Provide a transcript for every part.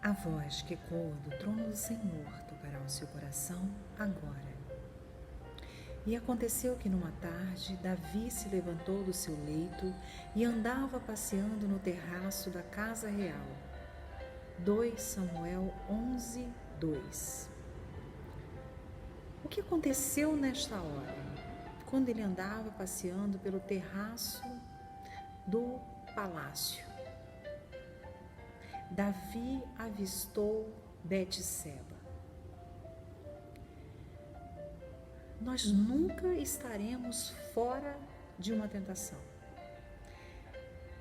A voz que ecoa do trono do Senhor tocará o seu coração agora. E aconteceu que numa tarde, Davi se levantou do seu leito e andava passeando no terraço da casa real. 2 Samuel 11, 2. O que aconteceu nesta hora? Quando ele andava passeando pelo terraço do palácio, Davi avistou Betseba. Nós nunca estaremos fora de uma tentação,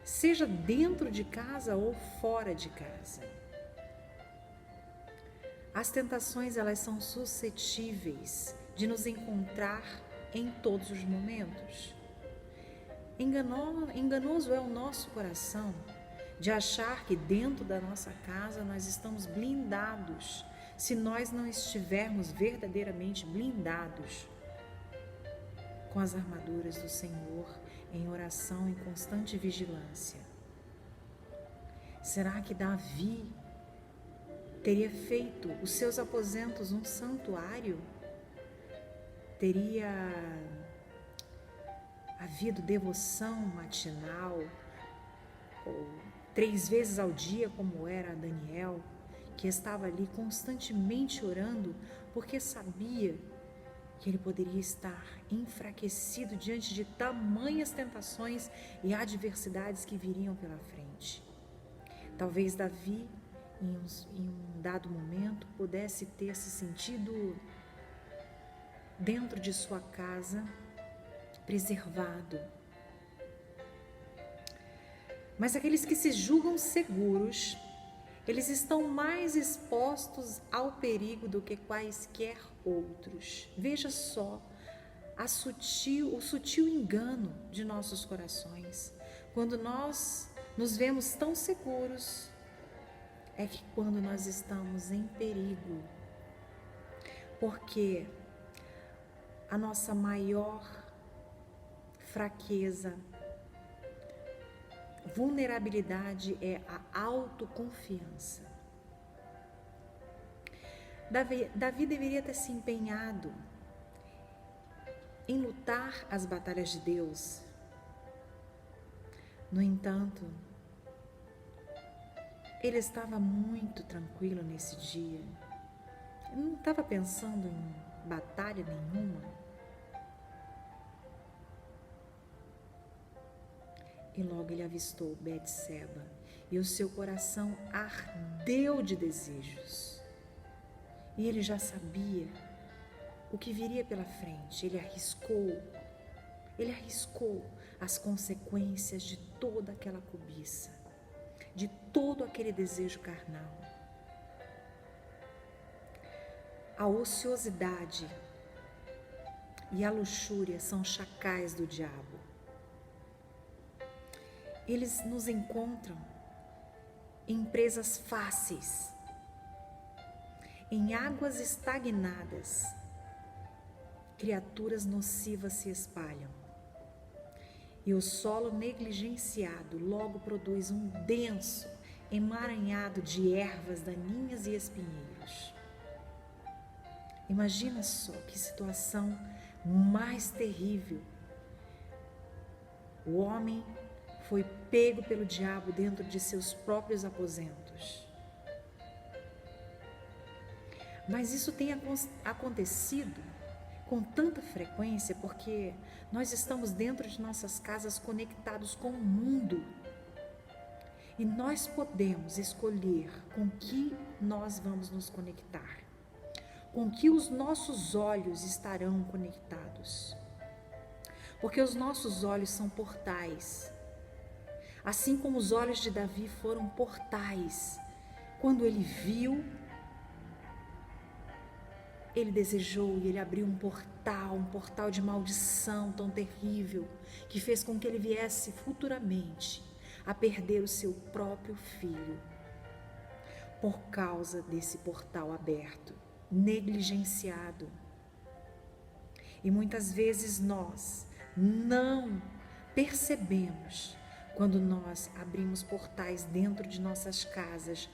seja dentro de casa ou fora de casa. As tentações, elas são suscetíveis de nos encontrar em todos os momentos. Enganoso é o nosso coração de achar que dentro da nossa casa nós estamos blindados, se nós não estivermos verdadeiramente blindados com as armaduras do Senhor, em oração e constante vigilância. Será que Davi teria feito os seus aposentos um santuário? Teria havido devoção matinal, ou 3 vezes ao dia, como era Daniel, que estava ali constantemente orando, porque sabia que ele poderia estar enfraquecido diante de tamanhas tentações e adversidades que viriam pela frente. Talvez Davi, em um dado momento, pudesse ter se sentido dentro de sua casa, preservado. Mas aqueles que se julgam seguros, eles estão mais expostos ao perigo do que quaisquer outros. Veja só o sutil engano de nossos corações. Quando nós nos vemos tão seguros, é que quando nós estamos em perigo. Porque a nossa maior fraqueza, vulnerabilidade é a autoconfiança. Davi deveria ter se empenhado em lutar as batalhas de Deus. No entanto, ele estava muito tranquilo nesse dia. Ele não estava pensando em batalha nenhuma. E logo ele avistou Betseba, e o seu coração ardeu de desejos. E ele já sabia o que viria pela frente. Ele arriscou as consequências de toda aquela cobiça, de todo aquele desejo carnal. A ociosidade e a luxúria são chacais do diabo. Eles nos encontram em presas fáceis, em águas estagnadas. Criaturas nocivas se espalham. E o solo negligenciado logo produz um denso emaranhado de ervas daninhas e espinheiros. Imagina só que situação mais terrível. O homem foi pego pelo diabo dentro de seus próprios aposentos. Mas isso tem acontecido com tanta frequência porque nós estamos dentro de nossas casas conectados com o mundo. E nós podemos escolher com que nós vamos nos conectar, com que os nossos olhos estarão conectados. Porque os nossos olhos são portais. Assim como os olhos de Davi foram portais. Quando ele viu, ele desejou e ele abriu um portal de maldição tão terrível, que fez com que ele viesse futuramente a perder o seu próprio filho, por causa desse portal aberto, negligenciado. E muitas vezes nós não percebemos quando nós abrimos portais dentro de nossas casas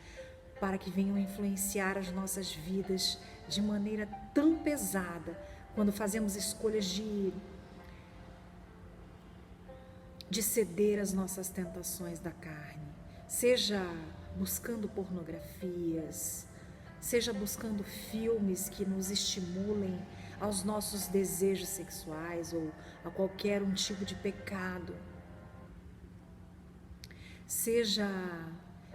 para que venham influenciar as nossas vidas de maneira tão pesada, quando fazemos escolhas de ceder às nossas tentações da carne, seja buscando pornografias, seja buscando filmes que nos estimulem aos nossos desejos sexuais ou a qualquer um tipo de pecado, seja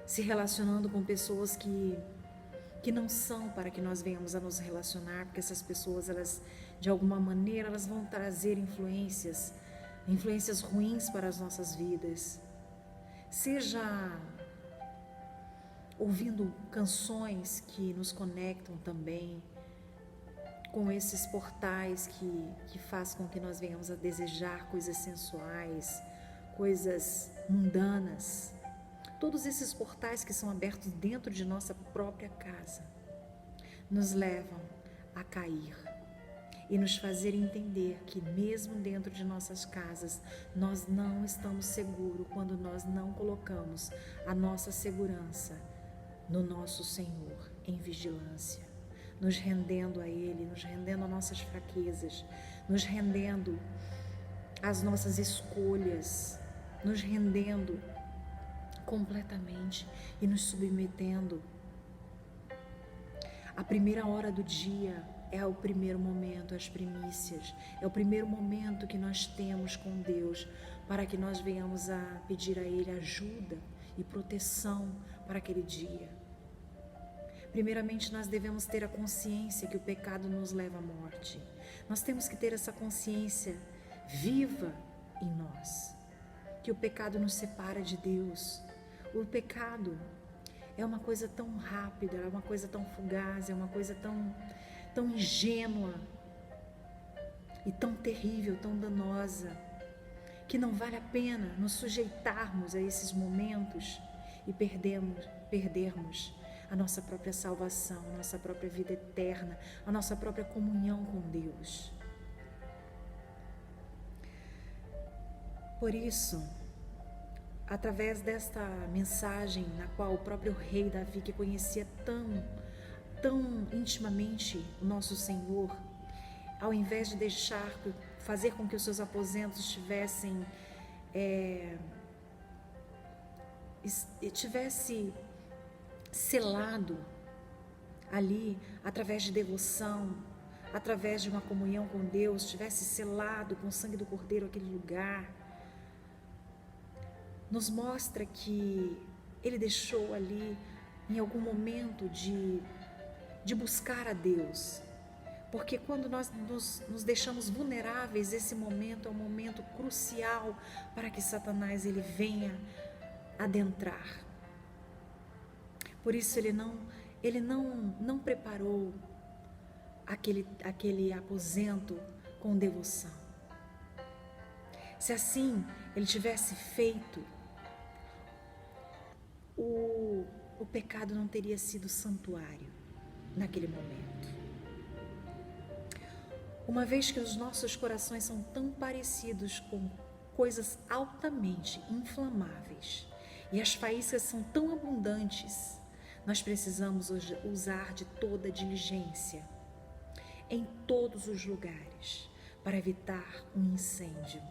se relacionando com pessoas que não são para que nós venhamos a nos relacionar, porque essas pessoas, elas de alguma maneira, elas vão trazer influências ruins para as nossas vidas, seja ouvindo canções que nos conectam também com esses portais que faz com que nós venhamos a desejar coisas sensuais, coisas mundanas. Todos esses portais que são abertos dentro de nossa própria casa nos levam a cair e nos fazer entender que mesmo dentro de nossas casas nós não estamos seguros quando nós não colocamos a nossa segurança no nosso Senhor em vigilância, nos rendendo a Ele, nos rendendo a nossas fraquezas, nos rendendo às nossas escolhas, nos rendendo completamente e nos submetendo. A primeira hora do dia é o primeiro momento, as primícias, é o primeiro momento que nós temos com Deus para que nós venhamos a pedir a Ele ajuda e proteção para aquele dia. Primeiramente, nós devemos ter a consciência que o pecado nos leva à morte. Nós temos que ter essa consciência viva em nós, que o pecado nos separa de Deus. O pecado é uma coisa tão rápida, é uma coisa tão fugaz, é uma coisa tão ingênua e tão terrível, tão danosa, que não vale a pena nos sujeitarmos a esses momentos e perdermos a nossa própria salvação, a nossa própria vida eterna, a nossa própria comunhão com Deus. Por isso, através desta mensagem na qual o próprio rei Davi, que conhecia tão intimamente o nosso Senhor, ao invés de fazer com que os seus aposentos tivesse selado ali, através de devoção, através de uma comunhão com Deus, tivesse selado com o sangue do Cordeiro aquele lugar, nos mostra que ele deixou ali, em algum momento, de buscar a Deus. Porque quando nós nos deixamos vulneráveis, esse momento é um momento crucial para que Satanás ele venha adentrar. Por isso ele não preparou aquele aposento com devoção. Se assim ele tivesse feito, o pecado não teria sido santuário naquele momento. Uma vez que os nossos corações são tão parecidos com coisas altamente inflamáveis e as faíscas são tão abundantes, nós precisamos usar de toda diligência em todos os lugares para evitar um incêndio.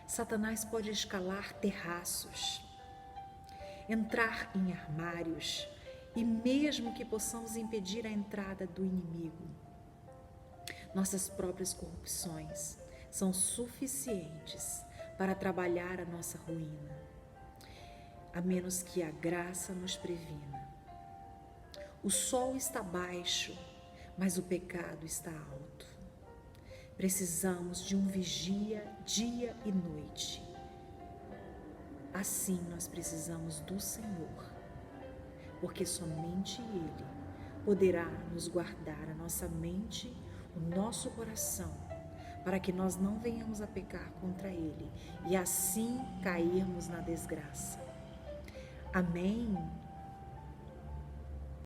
Satanás pode escalar terraços, entrar em armários e mesmo que possamos impedir a entrada do inimigo, nossas próprias corrupções são suficientes para trabalhar a nossa ruína, a menos que a graça nos previna. O sol está baixo, mas o pecado está alto. Precisamos de um vigia dia e noite. Assim nós precisamos do Senhor, porque somente Ele poderá nos guardar a nossa mente, o nosso coração, para que nós não venhamos a pecar contra Ele e assim cairmos na desgraça. Amém?